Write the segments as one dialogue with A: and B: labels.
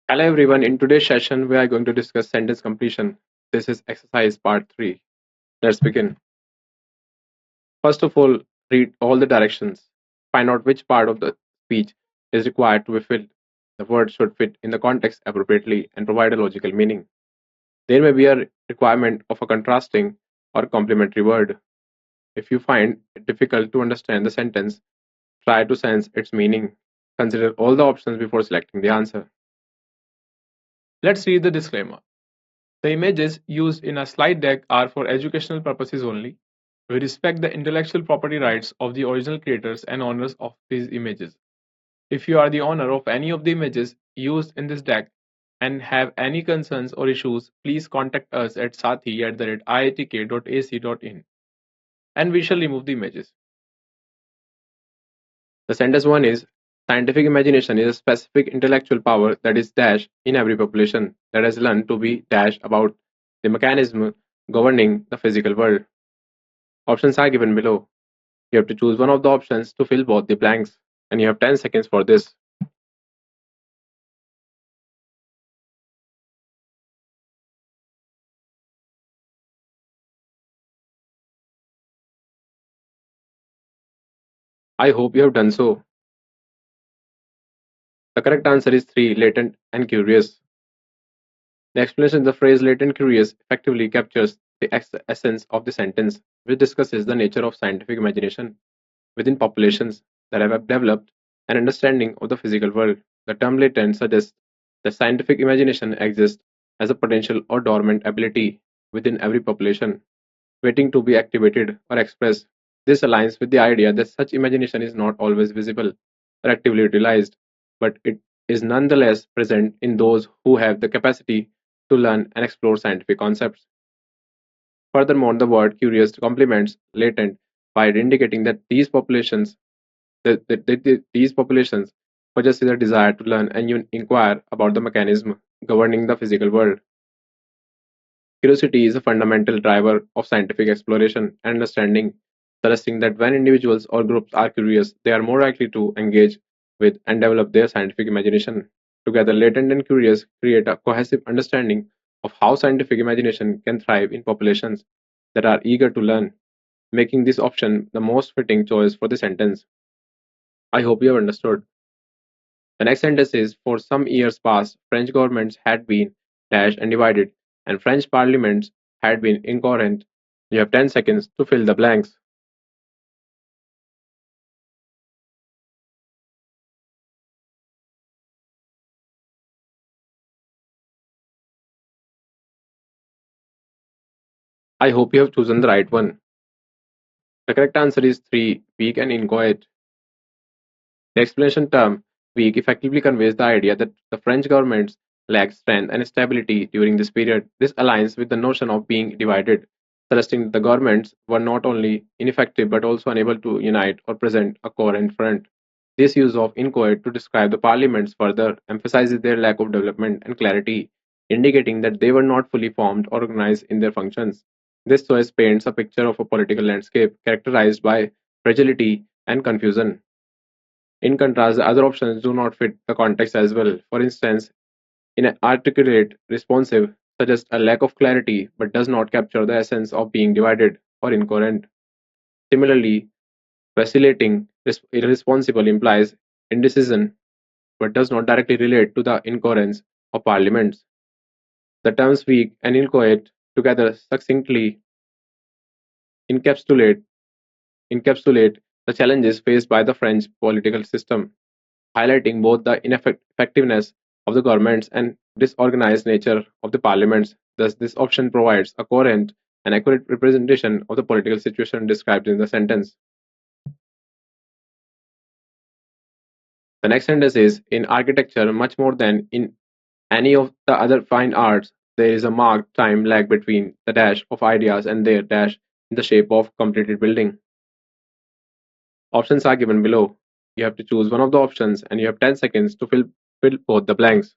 A: Hello everyone, in today's session we are going to discuss sentence completion. This is exercise part 3. Let's begin. First of all, read all the directions. Find out which part of the speech is required to be filled. The words should fit in the context appropriately and provide a logical meaning. There may be a requirement of a contrasting or complementary word. If you find it difficult to understand the sentence, try to sense its meaning. Consider all the options before selecting the answer. Let's read the disclaimer. The images used in a slide deck are for educational purposes only. We respect the intellectual property rights of the original creators and owners of these images. If you are the owner of any of the images used in this deck and have any concerns or issues, please contact us at sathee@iitk.ac.in and we shall remove the images. The sentence 1 is scientific imagination is a specific intellectual power that is dash in every population that has learned to be dash about the mechanism governing the physical world. Options are given below. You have to choose one of the options to fill both the blanks, and you have 10 seconds for this. I hope you have done so. The correct answer is 3, latent and curious. The explanation of the phrase latent curious effectively captures the essence of the sentence, which discusses the nature of scientific imagination within populations that have developed an understanding of the physical world. The term latent suggests that scientific imagination exists as a potential or dormant ability within every population, waiting to be activated or expressed. This aligns with the idea that such imagination is not always visible or actively utilized, but it is nonetheless present in those who have the capacity to learn and explore scientific concepts. Furthermore, the word curious complements latent by indicating that these populations possess a desire to learn and inquire about the mechanism governing the physical world. Curiosity is a fundamental driver of scientific exploration and understanding, suggesting that when individuals or groups are curious, they are more likely to engage with and develop their scientific imagination. Together, latent and curious create a cohesive understanding of how scientific imagination can thrive in populations that are eager to learn, making this option the most fitting choice for the sentence. I hope you have understood. The next sentence is for some years past, French governments had been dashed and divided, and French parliaments had been incoherent. You have 10 seconds to fill the blanks. I hope you have chosen the right one. The correct answer is 3, weak and incoherent. The explanation term weak effectively conveys the idea that the French governments lacked strength and stability during this period. This aligns with the notion of being divided, suggesting that the governments were not only ineffective but also unable to unite or present a coherent front. This use of inchoate to describe the parliaments further emphasizes their lack of development and clarity, indicating that they were not fully formed or organized in their functions. This choice paints a picture of a political landscape characterized by fragility and confusion. In contrast, the other options do not fit the context as well. For instance, inarticulate, responsive suggests a lack of clarity but does not capture the essence of being divided or incoherent. Similarly, vacillating, irresponsible implies indecision but does not directly relate to the incoherence of parliaments. The terms weak and incoherent together succinctly encapsulate, encapsulate the challenges faced by the French political system, highlighting both the ineffectiveness of the governments and disorganized nature of the parliaments. Thus, this option provides a coherent and accurate representation of the political situation described in the sentence. The next sentence is in architecture, much more than in any of the other fine arts, there is a marked time lag between the dash of ideas and their dash in the shape of completed building. Options are given below. You have to choose one of the options and you have 10 seconds to fill both the blanks.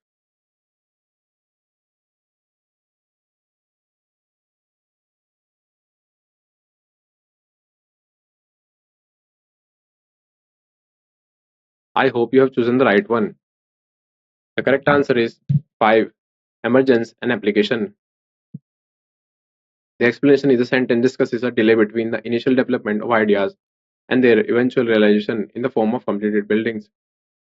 A: I hope you have chosen the right one. The correct answer is 5. Emergence and application. The explanation is a sentence discusses a delay between the initial development of ideas and their eventual realization in the form of completed buildings.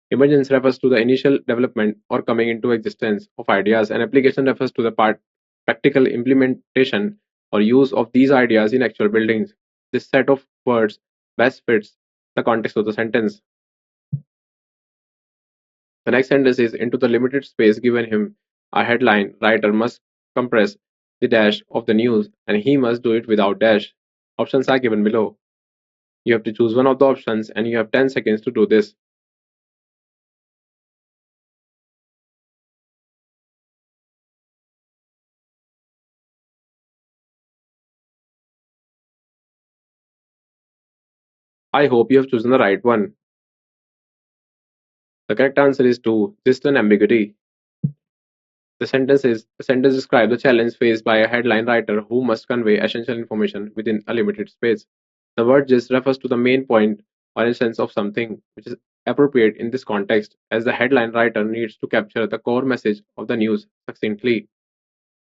A: Emergence refers to the initial development or coming into existence of ideas, and application refers to the practical implementation or use of these ideas in actual buildings. This set of words best fits the context of the sentence. The next sentence is into the limited space given him, a headline writer must compress the dash of the news, and he must do it without dash. Options are given below. You have to choose one of the options, and you have 10 seconds to do this. I hope you have chosen the right one. The correct answer is 2. Just an ambiguity. The sentence describes the challenge faced by a headline writer who must convey essential information within a limited space. The word "gist" refers to the main point or essence of something, which is appropriate in this context, as the headline writer needs to capture the core message of the news succinctly.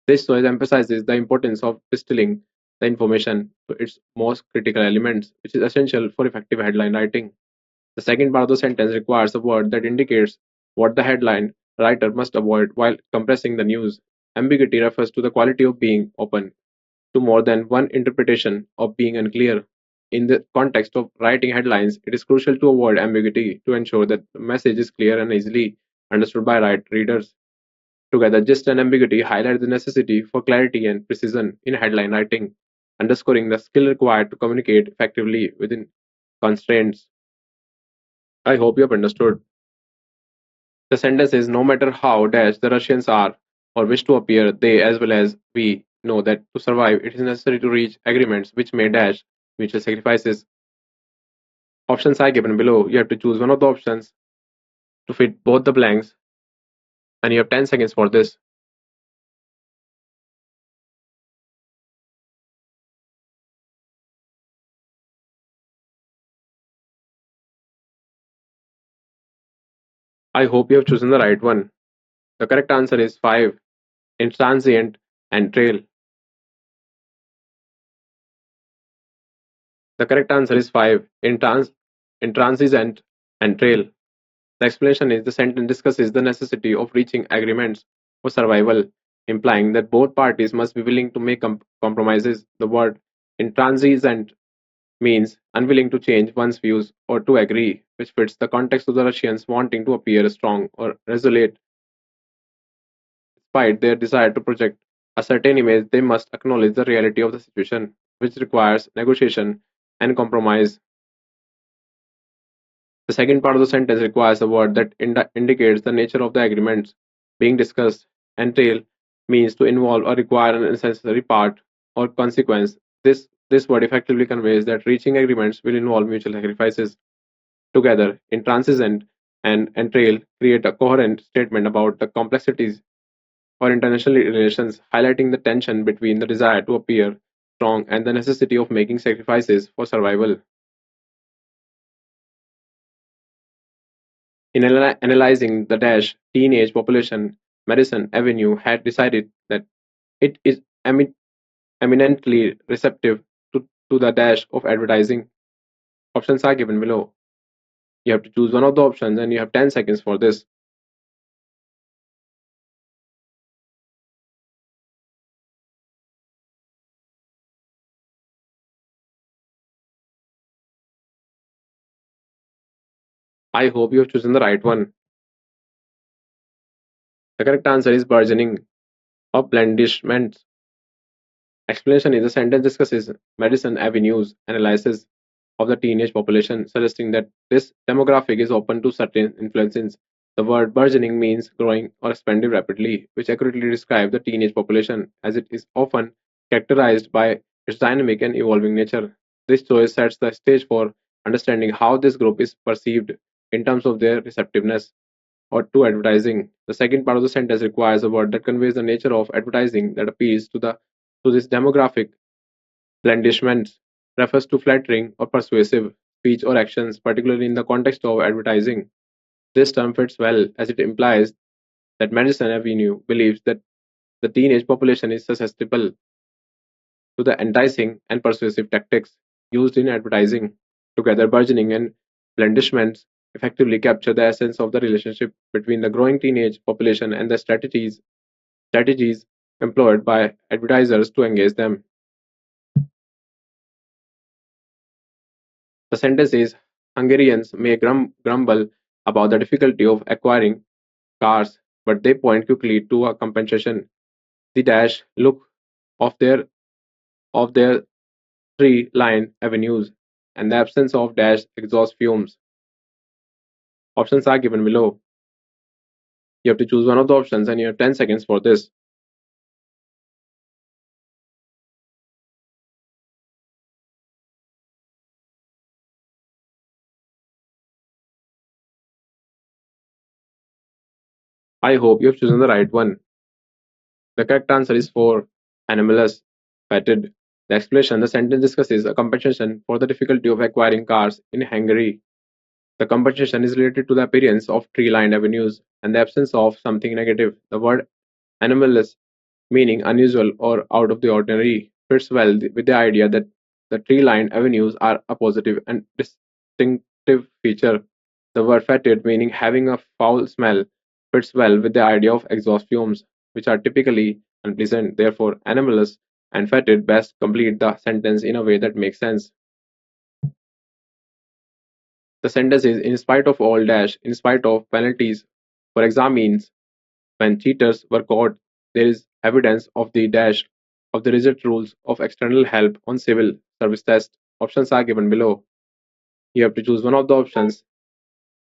A: This choice emphasizes the importance of distilling the information to its most critical elements, which is essential for effective headline writing. The second part of the sentence requires a word that indicates what the headline writer must avoid while compressing the news. Ambiguity refers to the quality of being open to more than one interpretation of being unclear. In the context of writing headlines, it is crucial to avoid ambiguity to ensure that the message is clear and easily understood by readers. Together, gist and ambiguity highlight the necessity for clarity and precision in headline writing, underscoring the skill required to communicate effectively within constraints. I hope you have understood. The sentence is no matter how dash the Russians are or wish to appear, they as well as we know that to survive it is necessary to reach agreements which may dash mutual sacrifices. Options are given below. You have to choose one of the options to fit both the blanks, and you have 10 seconds for this. I hope you have chosen the right one. The correct answer is 5. Intransient and trail. The correct answer is 5. Intransigent and trail. The explanation is the sentence discusses the necessity of reaching agreements for survival, implying that both parties must be willing to make compromises. The word intransigent means unwilling to change one's views or to agree, which fits the context of the Russians wanting to appear strong or resolute. Despite their desire to project a certain image, they must acknowledge the reality of the situation, which requires negotiation and compromise. The second part of the sentence requires a word that indicates the nature of the agreements being discussed. Entail means to involve or require an necessary part or consequence. This word effectively conveys that reaching agreements will involve mutual sacrifices. Together, intransigent and entail create a coherent statement about the complexities or international relations, highlighting the tension between the desire to appear strong and the necessity of making sacrifices for survival. In analyzing the Dash teenage population, Madison Avenue had decided that it is eminently receptive to the dash of advertising. Options are given below. You have to choose one of the options, and you have 10 seconds for this. I hope you have chosen the right one. The correct answer is burgeoning or blandishments. Explanation is the sentence discusses Madison Avenue's analysis of the teenage population, suggesting that this demographic is open to certain influences. The word burgeoning means growing or expanding rapidly, which accurately describes the teenage population, as it is often characterized by its dynamic and evolving nature. This choice sets the stage for understanding how this group is perceived in terms of their receptiveness or to advertising. The second part of the sentence requires a word that conveys the nature of advertising that appeals to this demographic. Blandishments refers to flattering or persuasive speech or actions, particularly in the context of advertising. This term fits well as it implies that Madison Avenue believes that the teenage population is susceptible to the enticing and persuasive tactics used in advertising. Together, burgeoning and blandishments effectively capture the essence of the relationship between the growing teenage population and the strategies employed by advertisers to engage them. The sentence is Hungarians may grumble about the difficulty of acquiring cars, but they point quickly to a compensation. The dash look of their tree-lined avenues and the absence of dash exhaust fumes. Options are given below. You have to choose one of the options and you have 10 seconds for this. I hope you have chosen the right one. The correct answer is 4. Animalus, fatted. The explanation, the sentence discusses a compensation for the difficulty of acquiring cars in Hungary. The compensation is related to the appearance of tree-lined avenues and the absence of something negative. The word anomalous, meaning unusual or out of the ordinary, fits well with the idea that the tree-lined avenues are a positive and distinctive feature. The word fetid, meaning having a foul smell, fits well with the idea of exhaust fumes, which are typically unpleasant. Therefore, anomalous and fetid best complete the sentence in a way that makes sense. The sentence is in spite of all dash, in spite of penalties for exam means when cheaters were caught, there is evidence of the dash of the rigid rules of external help on civil service test. Options are given below. You have to choose one of the options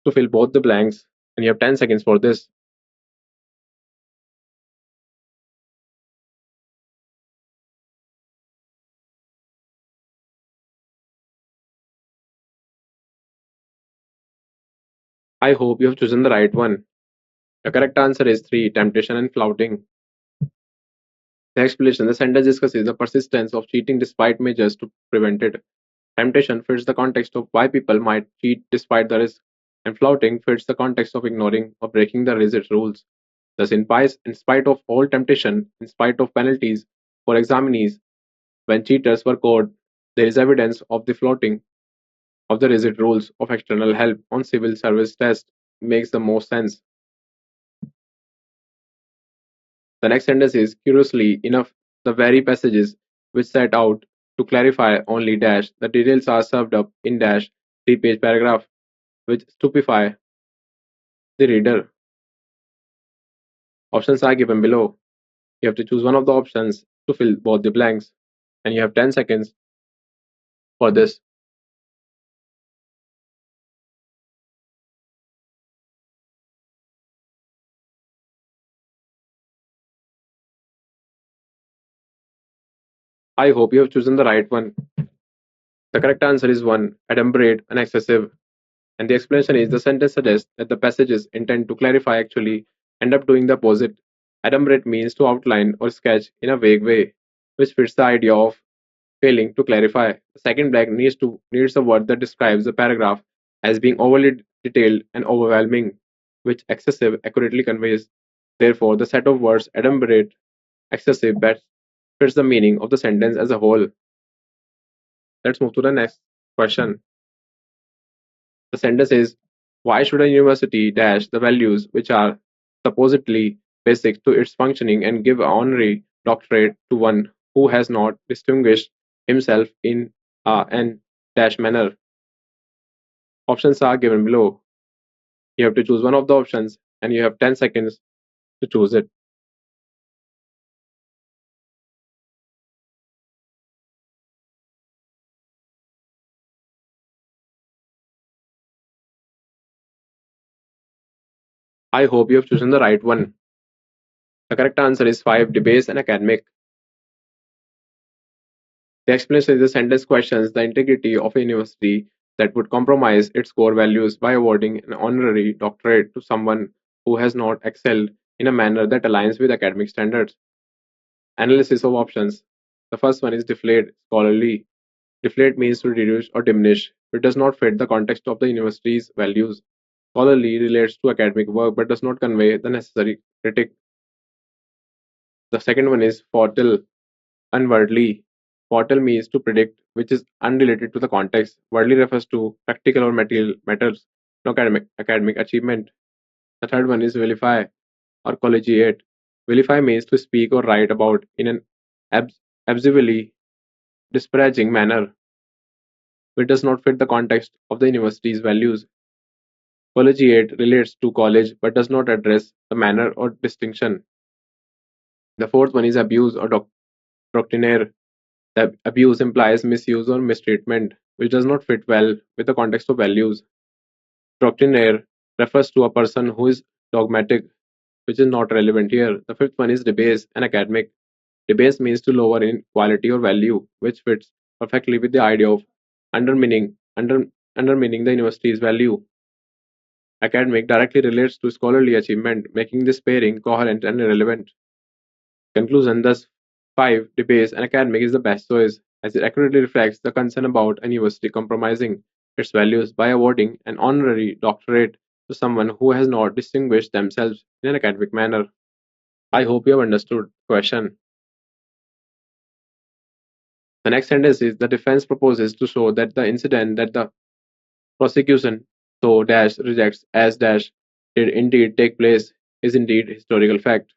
A: to fill both the blanks, and you have 10 seconds for this. I hope you have chosen the right one. The correct answer is 3. Temptation and flouting. The explanation, the sentence discusses the persistence of cheating despite measures to prevent it. Temptation fits the context of why people might cheat despite the risk, and flouting fits the context of ignoring or breaking the rigid rules. Thus, in spite of all temptation, in spite of penalties for examinees, when cheaters were caught, there is evidence of the flouting of the rigid rules of external help on civil service test makes the most sense. The next sentence is, curiously enough, the very passages which set out to clarify only dash, the details are served up in dash 3-page paragraph, which stupefy the reader. Options are given below. You have to choose one of the options to fill both the blanks, and you have 10 seconds for this. I hope you have chosen the right one. The correct answer is 1. Adumbrate and excessive. And the explanation is the sentence suggests that the passages intend to clarify actually end up doing the opposite. Adumbrate means to outline or sketch in a vague way, which fits the idea of failing to clarify. The second blank needs a word that describes the paragraph as being overly detailed and overwhelming, which excessive accurately conveys. Therefore, the set of words adumbrate, excessive best fits the meaning of the sentence as a whole. Let's move to the next question. The sentence is, why should a university dash the values which are supposedly basic to its functioning and give an honorary doctorate to one who has not distinguished himself in an dash manner? Options are given below. You have to choose one of the options and you have 10 seconds to choose it. I hope you have chosen the right one. The correct answer is 5. Debase and academic. The explanation is the sentence questions the integrity of a university that would compromise its core values by awarding an honorary doctorate to someone who has not excelled in a manner that aligns with academic standards. Analysis of options. The first one is deflate, scholarly. Deflate means to reduce or diminish. It does not fit the context of the university's values. Scholarly relates to academic work but does not convey the necessary critic. The second one is foretell, unworldly. Foretell means to predict, which is unrelated to the context. Worldly refers to practical or material matters, no academic achievement. The third one is vilify or collegiate. Vilify means to speak or write about in an absively disparaging manner, which does not fit the context of the university's values. Collegiate relates to college but does not address the manner or distinction. The fourth one is abuse or doctrinaire. The abuse implies misuse or mistreatment, which does not fit well with the context of values. Doctrinaire refers to a person who is dogmatic, which is not relevant here. The fifth one is debase and academic. Debase means to lower in quality or value, which fits perfectly with the idea of undermining, undermining the university's value. Academic directly relates to scholarly achievement, making this pairing coherent and irrelevant. Conclusion thus, 5. Debase and academic is the best choice, as it accurately reflects the concern about a university compromising its values by awarding an honorary doctorate to someone who has not distinguished themselves in an academic manner. I hope you have understood the question. The next sentence is the defense proposes to show that the incident that the prosecution so dash rejects as dash did indeed take place is indeed historical fact.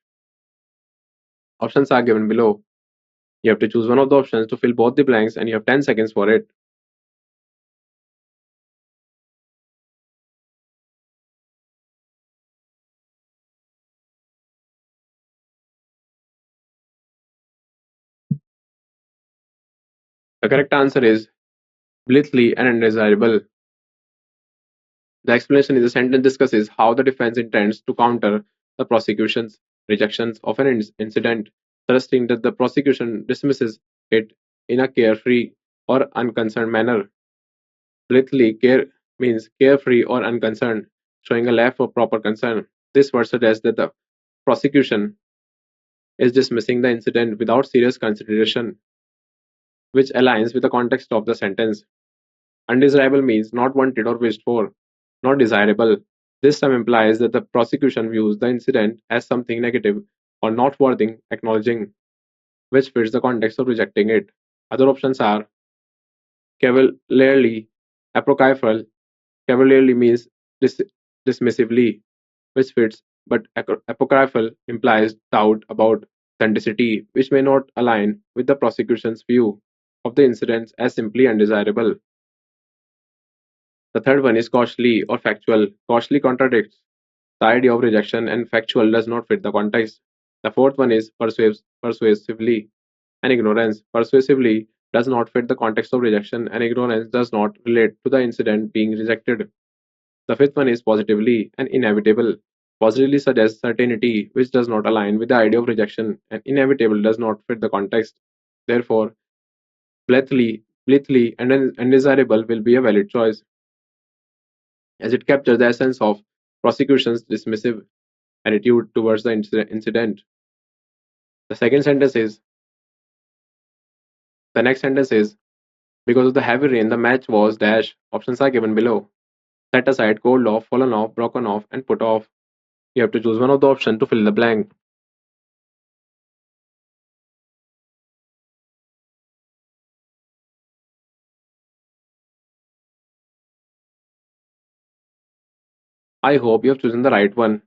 A: Options are given below. You have to choose one of the options to fill both the blanks and you have 10 seconds for it. The correct answer is blithely and undesirable. The explanation is the sentence discusses how the defense intends to counter the prosecution's rejections of an incident, suggesting that the prosecution dismisses it in a carefree or unconcerned manner. Blithely care means carefree or unconcerned, showing a lack of proper concern. This word suggests that the prosecution is dismissing the incident without serious consideration, which aligns with the context of the sentence. Undesirable means not wanted or wished for, not desirable. This term implies that the prosecution views the incident as something negative or not worth acknowledging, which fits the context of rejecting it. Other options are cavalierly, apocryphal. Cavalierly means dis- dismissively, which fits, but apocryphal implies doubt about authenticity, which may not align with the prosecution's view of the incidents as simply undesirable. The third one is cautiously or factual. Cautiously contradicts the idea of rejection, and factual does not fit the context. The fourth one is persuasively and ignorance. Persuasively does not fit the context of rejection, and ignorance does not relate to the incident being rejected. The fifth one is positively and inevitable. Positively suggests certainty, which does not align with the idea of rejection, and inevitable does not fit the context. Therefore, blithely, and undesirable will be a valid choice, as it captures the essence of prosecution's dismissive attitude towards the incident. The second sentence is the next sentence is because of the heavy rain, the match was dash. Options are given below. Set aside, cooled off, fallen off, broken off, and put off. You have to choose one of the options to fill the blank. I hope you have chosen the right one.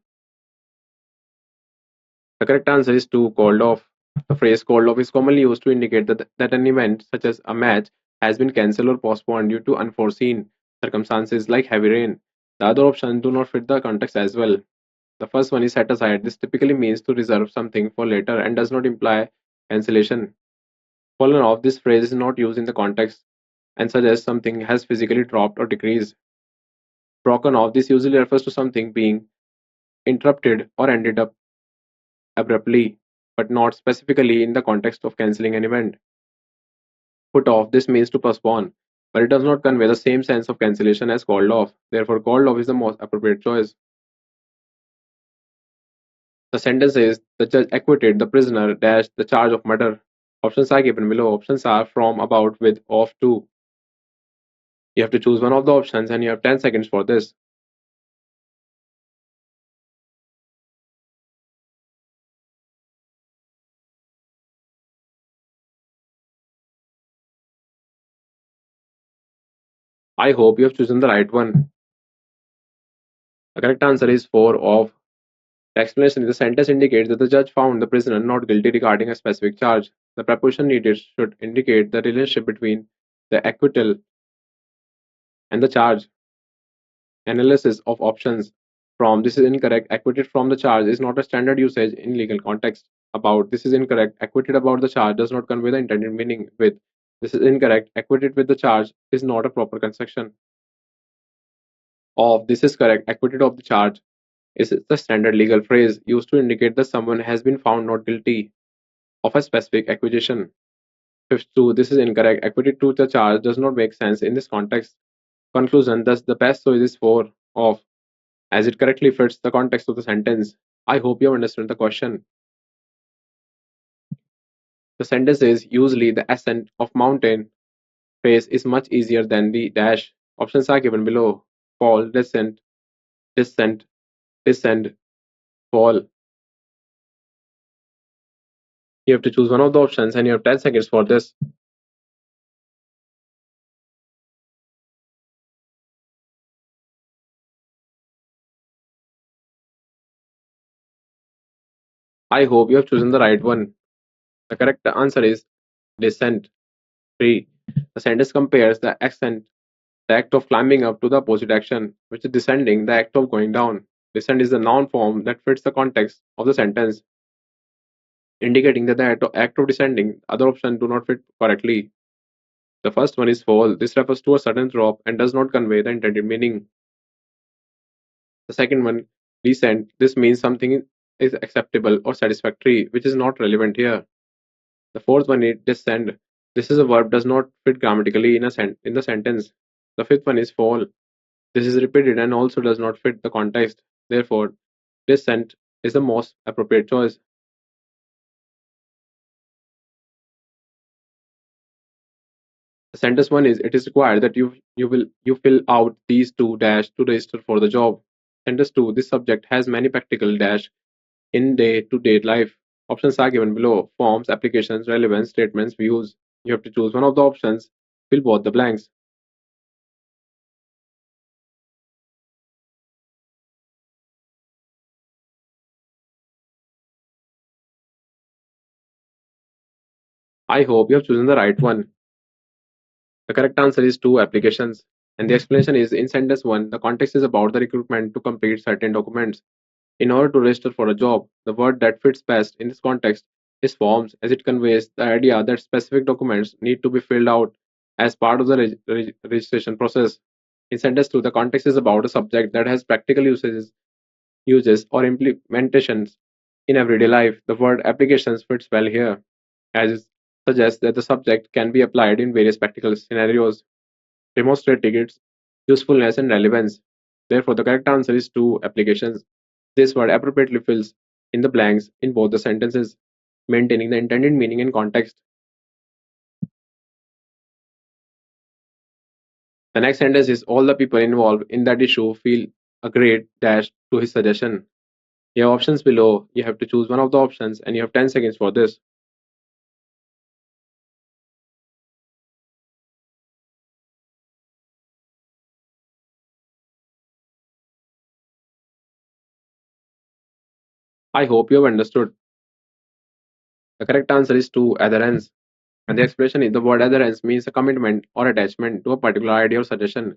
A: The correct answer is 2, called off. The phrase called off is commonly used to indicate that an event, such as a match, has been cancelled or postponed due to unforeseen circumstances like heavy rain. The other options do not fit the context as well. The first one is set aside. This typically means to reserve something for later and does not imply cancellation. Fallen off, this phrase is not used in the context and suggests something has physically dropped or decreased. Broken off, this usually refers to something being interrupted or ended up abruptly, but not specifically in the context of cancelling an event. Put off, this means to postpone, but it does not convey the same sense of cancellation as called off. Therefore, called off is the most appropriate choice. The sentence is the judge acquitted the prisoner dash the charge of murder. Options are given below. Options are from, about, with, of, to. You have to choose one of the options and you have 10 seconds for this. I hope you have chosen the right one. The correct answer is 4 of. The explanation in the sentence indicates that the judge found the prisoner not guilty regarding a specific charge. The preposition needed should indicate the relationship between the acquittal and the charge. Analysis of options from this is incorrect, acquitted from the charge is not a standard usage in legal context. About this is incorrect, acquitted about the charge does not convey the intended meaning. With this is incorrect, acquitted with the charge is not a proper construction. Of this is correct, acquitted of the charge is the standard legal phrase used to indicate that someone has been found not guilty of a specific accusation. Fifth, two, this is incorrect. Acquitted to the charge does not make sense in this context. Conclusion, thus the best choice is 4 of, as it correctly fits the context of the sentence. I hope you have understood the question. The sentence is usually the ascent of mountain face is much easier than the dash. Options are given below. Fall, descent, descent, descend, fall. You have to choose one of the options and you have 10 seconds for this. I hope you have chosen the right one. The correct answer is descent. 3. The sentence compares the ascent, the act of climbing up, to the opposite action, which is descending, the act of going down. Descent is the noun form that fits the context of the sentence, indicating that the act of descending, other options do not fit correctly. The first one is fall. This refers to a sudden drop and does not convey the intended meaning. The second one, descent. This means something is acceptable or satisfactory, which is not relevant here. The fourth one is descend. This is a verb does not fit grammatically in the sentence. The fifth one is fall. This is repeated and also does not fit the context. Therefore, descent is the most appropriate choice. The sentence one is, it is required that you fill out these two dash to register for the job. Sentence two, this subject has many practical dash in day-to-day life. Options are given below. Forms, applications, relevance, statements, views. You have to choose one of the options. Fill both the blanks. I hope you have chosen the right one. The correct answer is two applications. And the explanation is, in sentence 1, the context is about the recruitment to complete certain documents in order to register for a job. The word that fits best in this context is forms, as it conveys the idea that specific documents need to be filled out as part of the registration process. In sentence 2, the context is about a subject that has practical uses or implementations in everyday life. The word applications fits well here, as it suggests that the subject can be applied in various practical scenarios, demonstrating its usefulness and relevance. Therefore, the correct answer is two applications. This word appropriately fills in the blanks in both the sentences, maintaining the intended meaning and context. The next sentence is, all the people involved in that issue feel a great dash to his suggestion. You have options below. You have to choose one of the options and you have 10 seconds for this. I hope you have understood. The correct answer is two, adherence. And the expression is, the word adherence means a commitment or attachment to a particular idea or suggestion.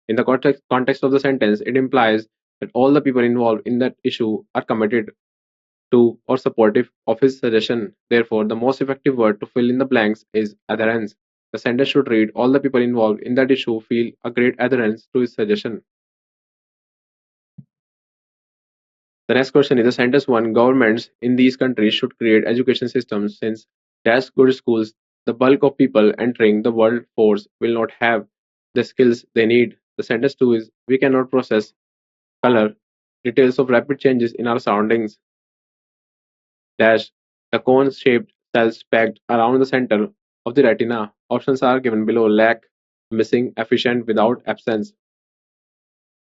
A: In the context of the sentence, it implies that all the people involved in that issue are committed to or supportive of his suggestion. Therefore, the most effective word to fill in the blanks is adherence. The sentence should read, all the people involved in that issue feel a great adherence to his suggestion. The next question is, the sentence 1, governments in these countries should create education systems since dash good schools, the bulk of people entering the workforce will not have the skills they need. The sentence 2 is, we cannot process color details of rapid changes in our surroundings. Dash, the cone-shaped cells packed around the center of the retina. Options are given below. Lack, missing, efficient, without, absence.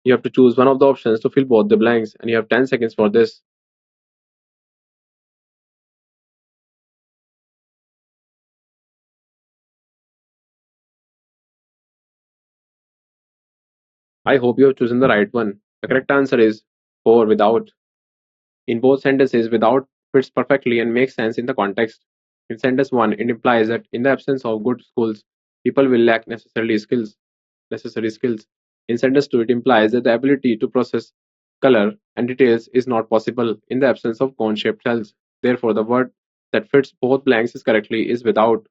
A: You have to choose one of the options to fill both the blanks and you have 10 seconds for this. I hope you have chosen the right one. The correct answer is 4 without. In both sentences, without fits perfectly and makes sense in the context. In sentence 1, it implies that in the absence of good schools, people will lack necessary skills. In sentence 2, it implies that the ability to process color and details is not possible in the absence of cone-shaped cells. Therefore, the word that fits both blanks is correctly is without.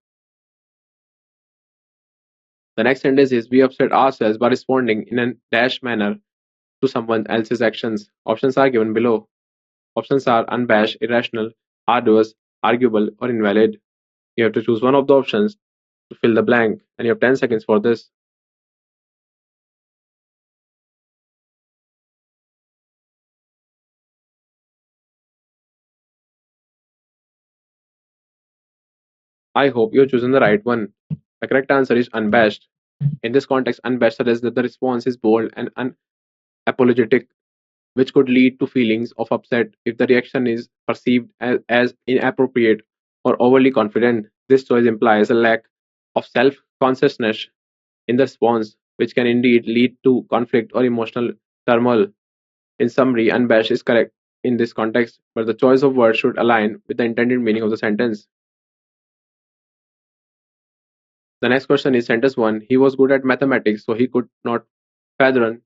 A: The next sentence is we upset ourselves by responding in a dash manner to someone else's actions. Options are given below. Options are unabashed, irrational, arduous, arguable, or invalid. You have to choose one of the options to fill the blank, and you have 10 seconds for this. I hope you have chosen the right one. The correct answer is unabashed. In this context, unabashed suggests that the response is bold and unapologetic, which could lead to feelings of upset if the reaction is perceived as inappropriate or overly confident. This choice implies a lack of self consciousness in the response, which can indeed lead to conflict or emotional turmoil. In summary, unabashed is correct in this context, but the choice of words should align with the intended meaning of the sentence. The next question is sentence 1. He was good at mathematics, so he could not fathom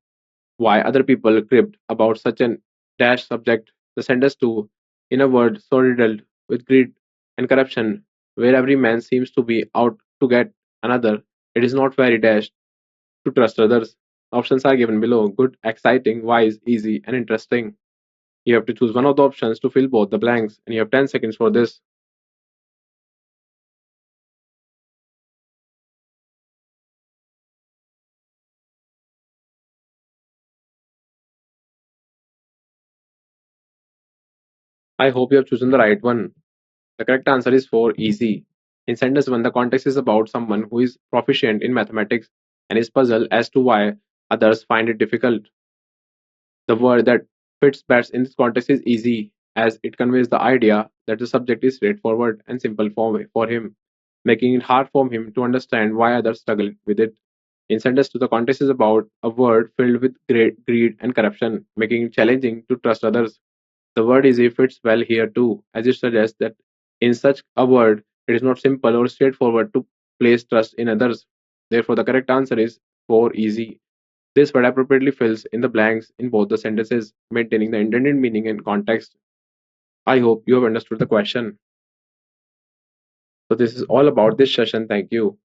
A: why other people cribbed about such an dash subject. The sentence 2. In a word so riddled with greed and corruption, where every man seems to be out to get another, it is not very dash to trust others. Options are given below: good, exciting, wise, easy, and interesting. You have to choose one of the options to fill both the blanks, and you have 10 seconds for this. I hope you have chosen the right one. The correct answer is 4 easy. In sentence 1, the context is about someone who is proficient in mathematics and is puzzled as to why others find it difficult. The word that fits best in this context is easy, as it conveys the idea that the subject is straightforward and simple for him, making it hard for him to understand why others struggle with it. In sentence 2, the context is about a word filled with greed and corruption, making it challenging to trust others. The word easy fits well here too, as it suggests that in such a word, it is not simple or straightforward to place trust in others. Therefore, the correct answer is 4 easy. This word appropriately fills in the blanks in both the sentences, maintaining the intended meaning and context. I hope you have understood the question. So, this is all about this session. Thank you.